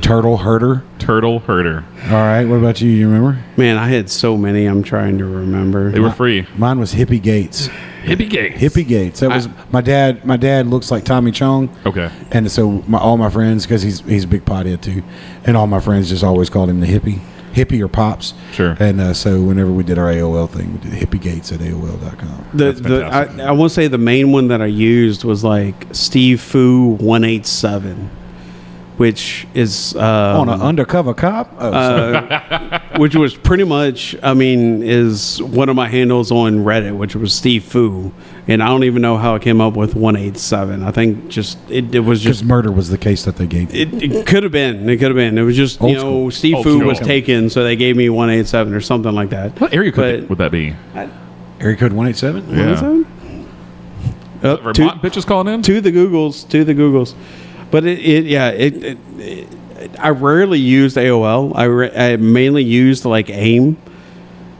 B: Turtle herder.
C: Turtle herder.
B: All right. What about you? You remember?
D: Man, I had so many. I'm trying to remember.
C: They were free.
B: Mine was Hippie Gates.
C: Hippie Gates.
B: Hippie Gates. That was my dad. My dad looks like Tommy Chong.
C: Okay.
B: And so all my friends, because he's a big pothead too, and all my friends just always called him the hippie or pops.
C: Sure.
B: And so whenever we did our AOL thing, we did hippiegates at AOL.com.
C: That's fantastic.
D: I want to say the main one that I used was like Steve Fu 187, which is
B: On an undercover cop. Oh, sorry.
D: which was pretty much, I mean, is one of my handles on Reddit, which was Steve Fu, and I don't even know how I came up with 187. I think just it was
B: Because
D: just.
B: murder was the case that they gave you.
D: It could have been. It could have been. It was just,
B: Old
D: you know,
B: school.
D: Steve
C: Old
D: Fu
C: school.
D: was taken, so they gave me 187 or something like that.
C: What area code
D: But-
C: would that be?
B: Area code 187?
C: Yeah.
D: Up
C: Vermont bitches calling in?
D: to the Googles. But I rarely used AOL. I mainly used like AIM,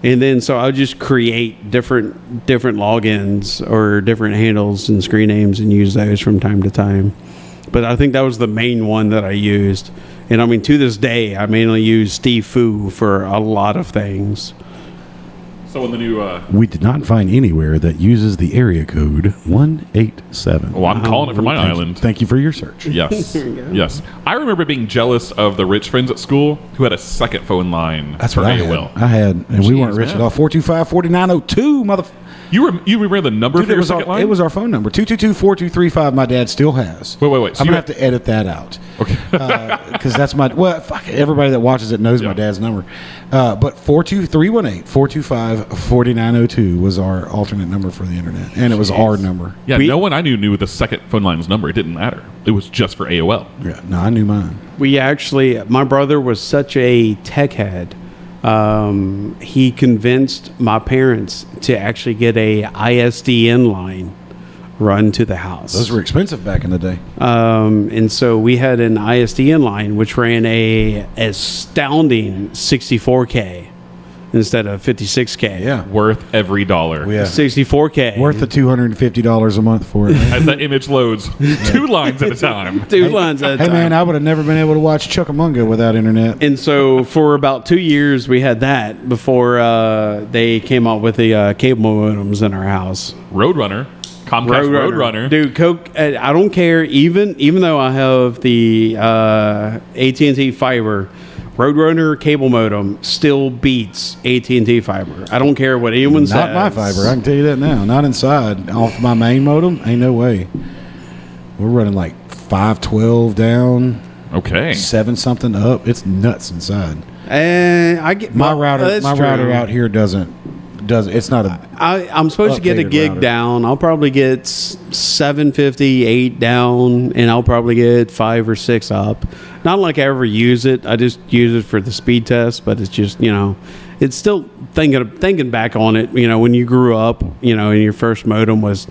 D: and then so I would just create different logins or different handles and screen names and use those from time to time. But I think that was the main one that I used, and I mean to this day I mainly use Steve Fu for a lot of things.
C: So in the new...
B: We did not find anywhere that uses the area code 187.
C: well, I'm calling it for my
B: Thank you.
C: island.
B: Thank you for your search.
C: Yes. Yes. I remember being jealous of the rich friends at school who had a second phone line
B: That's
C: for
B: what I
C: AOL.
B: had, and we weren't
C: Jeez,
B: rich
C: man.
B: at all. 425-4902, mother.
C: You remember the number
B: Dude,
C: for
B: it
C: your
B: was,
C: second line?
B: it was our phone number. 222-4235 my dad still has.
C: Wait. So
B: I'm
C: you
B: going to have to edit that out.
C: Okay.
B: Because that's my... Well, fuck it. Everybody that watches it knows my dad's number. But 318-425-4902 was our alternate number for the internet. And it was our number.
C: Yeah, no one I knew the second phone line's number. It didn't matter. It was just for AOL.
B: Yeah, no, I knew mine.
D: We actually, my brother was such a tech head. He convinced my parents to actually get a ISDN line run to the house.
B: Those were expensive back in the day.
D: And so we had an ISDN line which ran a astounding 64K instead of 56K.
B: Yeah.
C: Worth every dollar.
B: Yeah.
D: 64K.
B: Worth the $250 a month for it.
C: As that image loads, 2 lines at a time.
D: 2 lines at a
B: Hey,
D: time.
B: man, I would have never been able to watch Chuckamunga without internet.
D: And so for about 2 years we had that before they came out with the cable modems in our house.
C: Roadrunner. Comcast Roadrunner.
D: Dude, Coke. I don't care. Even though I have the AT&T fiber, Roadrunner cable modem still beats AT&T fiber. I don't care what anyone says.
B: Not my fiber. I can tell you that now. Not inside. Off my main modem, ain't no way. We're running like 512 down,
C: Okay.
B: 7 something up. It's nuts inside.
D: And I get
B: My router.
D: that's
B: My
D: true.
B: router out here doesn't. It's not a.
D: I'm supposed to get a
B: Updated
D: gig
B: router.
D: down. I'll probably get 750, 8 down, and I'll probably get 5 or 6 up. Not like I ever use it. I just use it for the speed test, but it's just, it's still thinking back on it, when you grew up, and your first modem was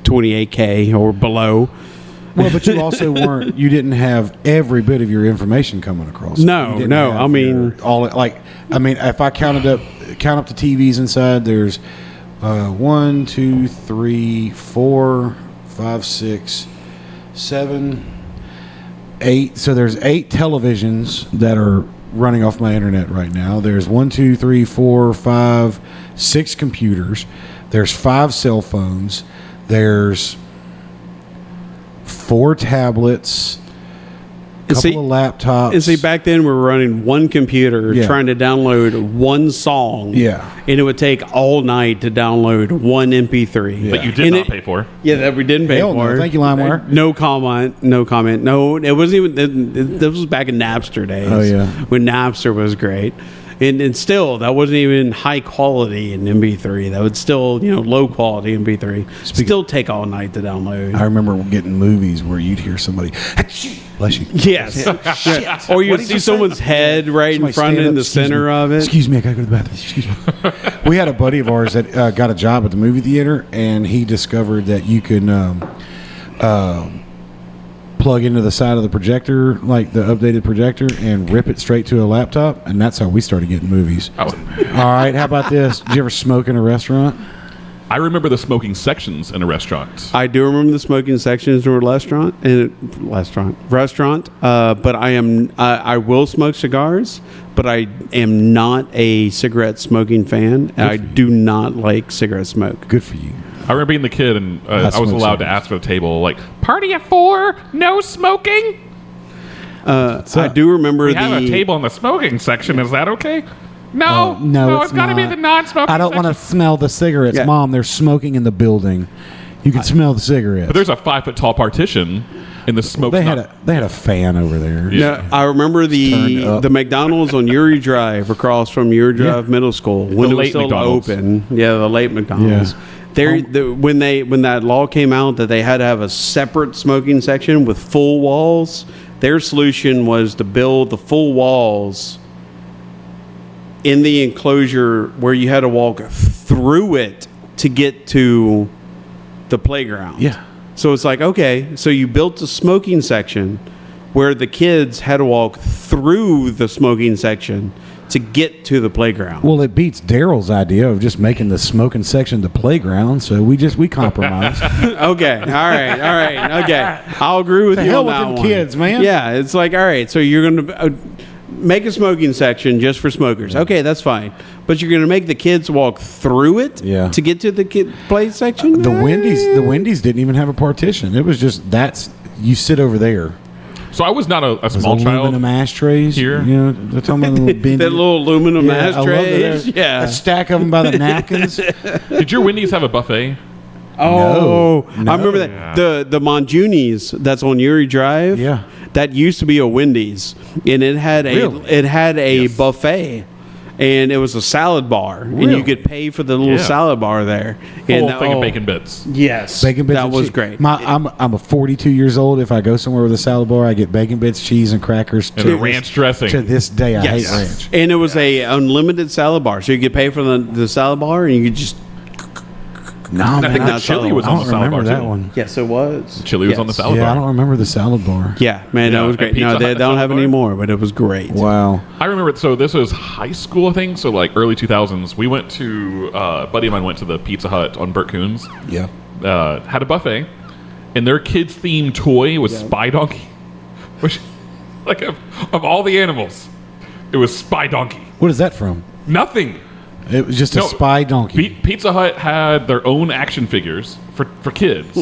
D: 28K or below.
B: Well, but you also weren't. You didn't have every bit of your information coming across.
D: No,
B: You didn't
D: no,
B: have
D: I mean-
B: if I count up the TVs inside, there's 1, 2, 3, 4, 5, 6, 7, 8. So there's 8 televisions that are running off my internet right now. There's 1, 2, 3, 4, 5, 6 computers. There's 5 cell phones. There's 4 tablets, a couple of laptops.
D: And see, back then we were running one computer
B: Yeah.
D: trying to download one song.
B: Yeah.
D: And it would take all night to download one MP3.
C: That you did
D: And
C: not pay for.
D: Yeah, that we didn't pay
B: Hell no.
D: for.
B: Thank you, LimeWire.
D: No comment. No, it wasn't even. This was back in Napster days.
B: Oh, yeah.
D: When Napster was great. And still, that wasn't even high quality in MP3. That would still, low quality MP3. Still take all night to download.
B: I remember getting movies where you'd hear somebody, bless you.
D: Yes. Or you'd
B: What did
D: see
B: you say?
D: someone's head right
B: Somebody
D: in front
B: stand
D: in
B: up,
D: the
B: "Excuse
D: center
B: me.
D: of it.
B: Excuse me, I gotta go to the bathroom. Excuse me. We had a buddy of ours that got a job at the movie theater, and he discovered that you can plug into the side of the projector, like the updated projector, and rip it straight to a laptop, and that's how we started getting movies.
C: Oh,
B: All right, how about this? Did you ever smoke in a restaurant?
C: I remember the smoking sections in a restaurant.
D: I do remember the smoking sections in a restaurant. But I will smoke cigars, but I am not a cigarette smoking fan. And I do not like cigarette smoke.
B: Good for you.
C: I remember being the kid, and I was
B: smoke
C: allowed to
B: cigars.
C: ask for the table, like, party of 4, no smoking?
D: I do remember
C: We have a table in the smoking section. Is that okay? No,
E: No,
C: it's got to be
E: not.
C: the non-smoking
E: I don't want to smell the cigarettes.
D: Yeah.
B: Mom, they're smoking in the building. You can smell the cigarettes.
C: But there's a 5-foot-tall partition in the smoke.
B: they had a fan over there.
C: Yeah.
D: No, I remember
B: turned up.
D: the McDonald's on Uri Drive across from Uri Drive Middle School when it was
C: late
D: still
C: McDonald's.
D: open. Yeah, the late McDonald's.
B: Yeah.
D: When that law came out that they had to have a separate smoking section with full walls, their solution was to build the full walls in the enclosure where you had to walk through it to get to the playground.
B: Yeah.
D: So it's like, okay, so you built a smoking section where the kids had to walk through the smoking section to get to the playground.
B: Well, it beats Daryl's idea of just making the smoking section the playground, so we compromised.
D: Okay, all right, okay. I'll agree with
B: The
D: you
B: hell
D: on
B: with
D: that
B: them
D: one.
B: kids, man.
D: Yeah, it's like, all right, so you're going to make a smoking section just for smokers. Okay, that's fine. But you're going to make the kids walk through it
B: Yeah.
D: to get to the kid play section?
B: The Wendy's didn't even have a partition. It was just you sit over there.
C: So I was not a
B: There's
C: small child.
B: aluminum ashtrays
C: here.
B: You know, they're talking about the little bin.
D: That little aluminum
B: Yeah, I love that.
D: ashtrays. Yeah.
B: A stack of them by the napkins.
C: Did your Wendy's have a buffet?
D: Oh,
B: No.
D: I remember that. The Monjuni's that's on Uri Drive.
B: Yeah.
D: That used to be a Wendy's, and it had a buffet, and it was a salad bar, and
B: Really?
D: you could pay for the little
C: Yeah.
D: salad bar there.
C: Full
D: and
C: thing of bacon bits.
D: Yes,
B: Bacon bits.
D: That
B: and
D: was
B: cheese.
D: great.
B: I'm a 42 years old. If I go somewhere with a salad bar, I get bacon bits, cheese, and crackers.
C: And a ranch dressing.
B: To this day, I
D: Yes.
B: hate ranch.
D: And it was a unlimited salad bar, so you could pay for the salad bar, and you could just.
B: No,
C: I
B: man,
C: think
D: I
C: the chili was
B: I
C: on
B: don't
C: the salad
B: remember
C: bar
B: that
C: too.
B: one.
D: Yes, it was.
C: Chili was on the salad
B: Yeah,
C: bar.
B: I don't remember the salad bar.
D: Yeah, man,
C: Yeah,
D: that was
C: and
D: great.
C: Pizza
D: No,
C: Hut
D: they
C: had
D: don't have
C: salad bar?
D: any more, but it was great.
B: Wow.
C: I remember. So this was high school, I think. So like early 2000s. We went to a buddy of mine went to the Pizza Hut on Burt Coons.
B: Yeah.
C: Had a buffet, and their kids themed toy was Spy Donkey, which like of all the animals, it was Spy Donkey.
B: What is that from?
C: Nothing.
B: It was just a
C: No,
B: spy donkey.
C: Pizza Hut had their own action figures for kids,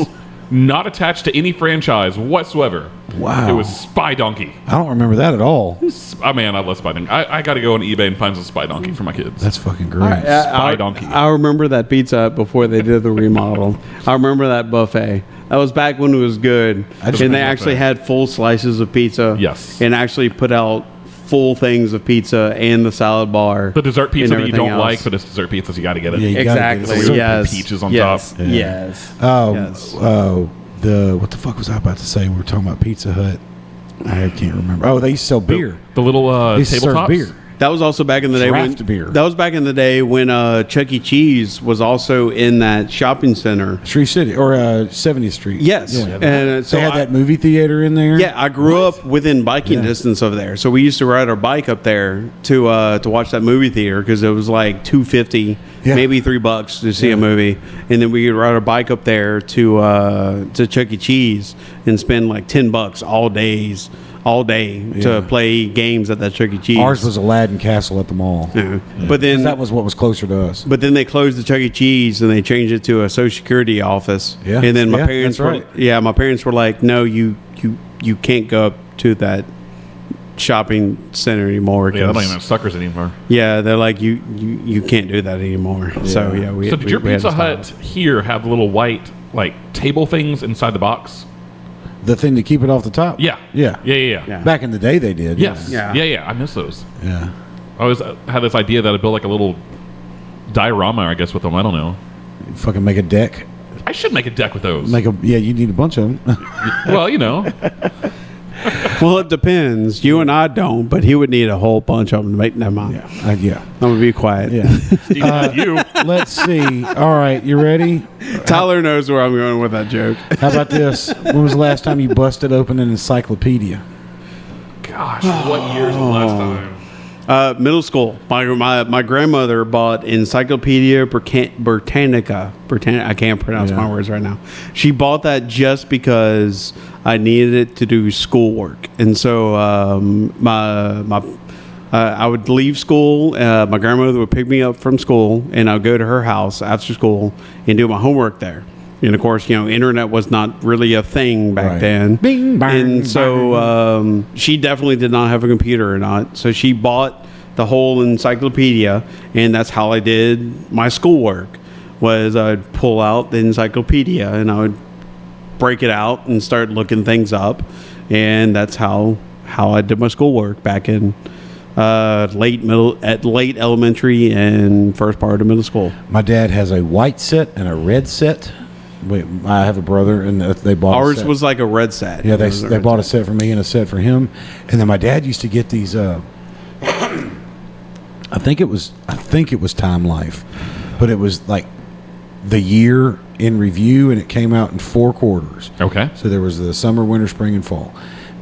C: not attached to any franchise whatsoever.
B: Wow.
C: It was Spy Donkey.
B: I don't remember that at all.
C: Oh man, I love Spy Donkey. I got to go on eBay and find some Spy Donkey for my kids.
B: That's fucking great.
C: Spy Donkey.
D: I remember that Pizza Hut before they did the remodel. I remember that buffet. That was back when it was good.
B: I just
D: And they
C: remember
D: actually
C: that.
D: had full slices of pizza.
C: Yes.
D: And actually put out full things of pizza and the salad bar.
C: The dessert pizza
D: and
C: that you
D: everything
C: don't
D: else.
C: like, but it's dessert pizza, so you got to get it.
B: Yeah, you gotta get
D: Exactly.
B: dessert.
D: Yes.
C: Peaches on
D: yes.
C: top.
B: Yeah.
D: Yes. Yes.
B: What the fuck was I about to say? We were talking about Pizza Hut. I can't remember. Oh, they used to sell beer.
C: The little
B: They used to serve
C: tabletops.
B: beer.
D: That was also back in the day
B: Draft
D: when
B: beer.
D: That was back in the day when Chuck E. Cheese was also in that shopping center.
B: Street City or 70th Street.
D: Yes.
B: Yeah.
D: And so
B: they had
D: I-
B: that movie theater in there.
D: Yeah, I grew up within biking
B: Yeah.
D: distance of there, so we used to ride our bike up there to watch that movie theater because it was like $2.50,
B: Yeah.
D: maybe $3 to see a movie, and then we could ride our bike up there to Chuck E. Cheese and spend like $10 all day
B: Yeah.
D: to play games at that Chuck E. Cheese.
B: Ours was Aladdin Castle at the mall.
D: Yeah. But then
B: That was what was closer to us.
D: But then they closed the Chuck E. Cheese and they changed it to a Social Security office.
B: Yeah.
D: And then my
B: Yeah,
D: parents
B: that's right.
D: my parents were like, "No, you can't go up to that shopping center anymore."
C: Yeah, they don't
D: 'cause-
C: even have suckers anymore.
D: yeah, they're like, you can't do that anymore. So yeah, we
C: So did your
D: we had to
C: Pizza
D: stop.
C: Hut here have the little white like table things inside the box?
B: The thing to keep it off the top.
C: Yeah.
B: Yeah.
C: Yeah.
D: Yeah.
B: Back in the day, they did.
C: Yes.
D: Yeah.
C: Yeah. I miss those.
B: Yeah.
C: I always had this idea that I'd build like a little diorama, I guess, with them. I don't know.
B: Fucking make a deck.
C: I should make a deck with those.
B: You need a bunch of them.
C: Well, you know.
D: Well, it depends. You and I don't, but he would need a whole bunch of them to make them mind.
B: Yeah.
D: I'm gonna be quiet.
B: Yeah.
C: you.
B: Let's see. All right, you ready?
D: Tyler knows where I'm going with that joke.
B: How about this? When was the last time you busted open an encyclopedia?
C: Gosh, what years was the last time?
D: Middle school. My grandmother bought Encyclopedia Britannica. I can't pronounce my words right now. She bought that just because I needed it to do schoolwork, and so I would leave school. My grandmother would pick me up from school, and I'd go to her house after school and do my homework there. And of course, internet was not really a thing back
B: Right.
D: then.
B: Bing, bang,
D: and so she definitely did not have a computer or not. So she bought the whole encyclopedia, and that's how I did my schoolwork. Was I'd pull out the encyclopedia and I would break it out and start looking things up, and that's how I did my schoolwork back in late elementary and first part of middle school.
B: My dad has a white set and a red set. I have a brother, and they bought a
D: Ours
B: set.
D: was like a red set.
B: Yeah,
D: It was
B: they
D: red
B: bought a set for me and a set for him, and then my dad used to get these. I think it was Time Life, but it was like the year in review, and it came out in 4 quarters.
C: Okay.
B: So there was the summer, winter, spring, and fall,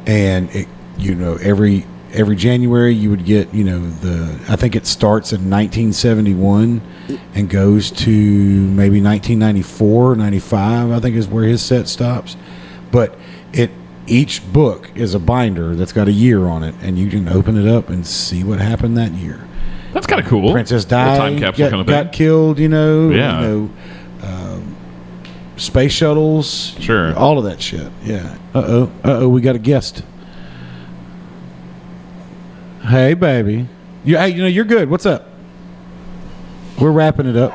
B: and every January you would get I think it starts in 1971 and goes to maybe 1994, 95. I think is where his set stops, but each book is a binder that's got a year on it, and you can open it up and see what happened that year.
C: That's kind of cool.
B: Princess
C: Little
B: died,
C: time capsule kind of
B: got
C: thing.
B: killed,
C: Yeah.
B: Space shuttles,
C: Sure.
B: all of that shit. Yeah. We got a guest. Hey, baby. You're good. What's up? We're wrapping it up.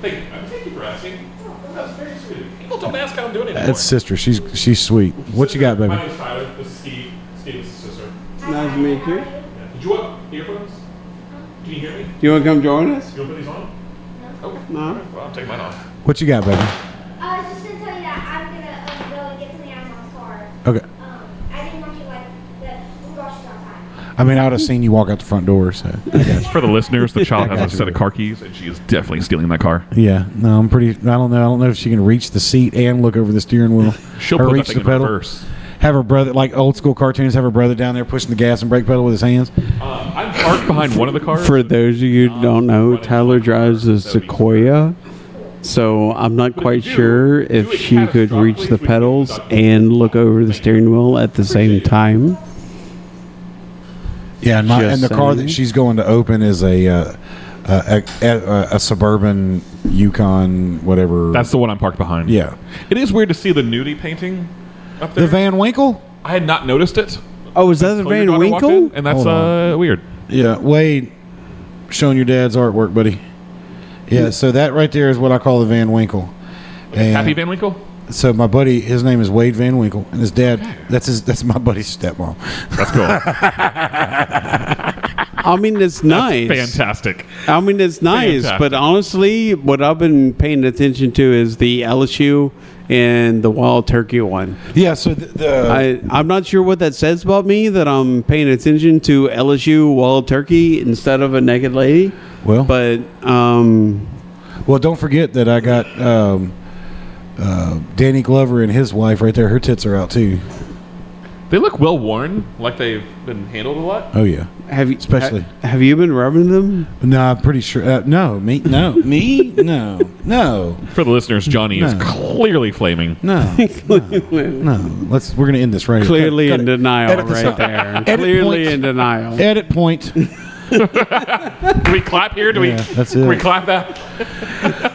C: Thank you for asking. That's very sweet. People don't ask how I'm doing anymore.
B: That's sister. She's sweet. What you got, baby?
C: My name's Tyler. This is Steve. Steve's sister.
D: Nice to meet you.
C: Yeah. Did you want earphones? Can you hear me?
D: Do you want to come join us?
C: You want to put these on? Okay.
D: No.
C: Well, I'll take mine off.
B: What you got, baby?
F: I was just gonna tell you that I'm gonna go and get something out of my car.
B: Okay.
F: I didn't want you like the brushes outside.
B: I mean, I would have seen you walk out the front door. So
C: For the listeners, the child
B: I
C: has
B: got
C: a
B: you.
C: set of car keys, and she is definitely stealing that car.
B: yeah, no, I'm pretty. I don't know if she can reach the seat and look over the steering wheel.
C: She'll
B: or
C: put
B: reach
C: that thing
B: the
C: in
B: pedal.
C: reverse.
B: Have her brother, like old school cartoons, have her brother down there pushing the gas and brake pedal with his hands.
C: I'm parked behind one of the cars.
D: For those of you who don't know, Tyler drives a Sequoia, so I'm not quite sure if she could reach the pedals and look over the steering wheel at the same time.
B: Yeah, and,
D: Just
B: and the car
D: saying.
B: that she's going to open is a suburban Yukon, whatever.
C: That's the one I'm parked behind.
B: yeah.
C: It is weird to see the nudie painting up there.
B: The Van Winkle.
C: I had not noticed it.
D: Oh, is that the
C: until your
D: Van
C: daughter walked
D: Winkle?
C: in, and that's
B: Hold on.
C: weird.
B: Yeah, Wade, showing your dad's artwork, buddy. Yeah, so that right there is what I call the Van Winkle. And
C: Happy Van Winkle?
B: so my buddy, his name is Wade Van Winkle, and his dad, that's my buddy's stepmom.
C: That's cool.
D: I mean, it's nice.
C: Fantastic.
D: I mean, it's nice,
C: Fantastic.
D: but honestly, what I've been paying attention to is the LSU and the Wild Turkey one.
B: Yeah, so
D: I'm not sure what that says about me that I'm paying attention to LSU Wild Turkey instead of a naked lady.
B: well,
D: But
B: well, don't forget that I got Danny Glover and his wife right there. Her tits are out too.
C: They look well worn, like they've been handled a lot.
B: Oh yeah.
D: have you
B: Especially-
D: have you been rubbing them?
B: No, I'm pretty sure. No, me, no, no.
C: For the listeners, Johnny is
B: No.
C: clearly flaming.
B: No. We're gonna end this right here.
D: Clearly
B: Cut
D: in
B: it.
D: denial
B: Edit this
D: right
B: out.
D: there.
B: Edit
D: Clearly
B: point.
D: in denial.
B: Edit point.
C: Do we clap here? Do
B: Yeah, that's
C: Can we
B: it.
C: clap that?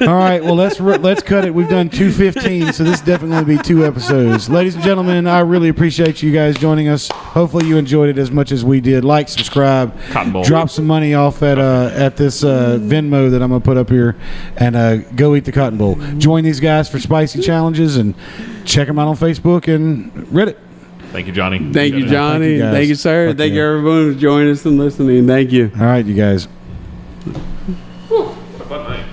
B: All right. Well, let's cut it. We've done 215, so this definitely be 2 episodes. Ladies and gentlemen, I really appreciate you guys joining us. Hopefully, you enjoyed it as much as we did. Like, subscribe,
C: Cotton Bowl.
B: drop some money off at this Venmo that I'm gonna put up here, and go eat the Cotton Bowl. Join these guys for spicy challenges and check them out on Facebook and Reddit.
C: Thank you, Johnny.
D: Thank you, Johnny.
B: guys.
D: Thank you, sir.
B: Fuck
D: Thank you,
B: yeah.
D: everyone who's joining us and listening. Thank you.
B: All right, you guys.
C: What a fun night.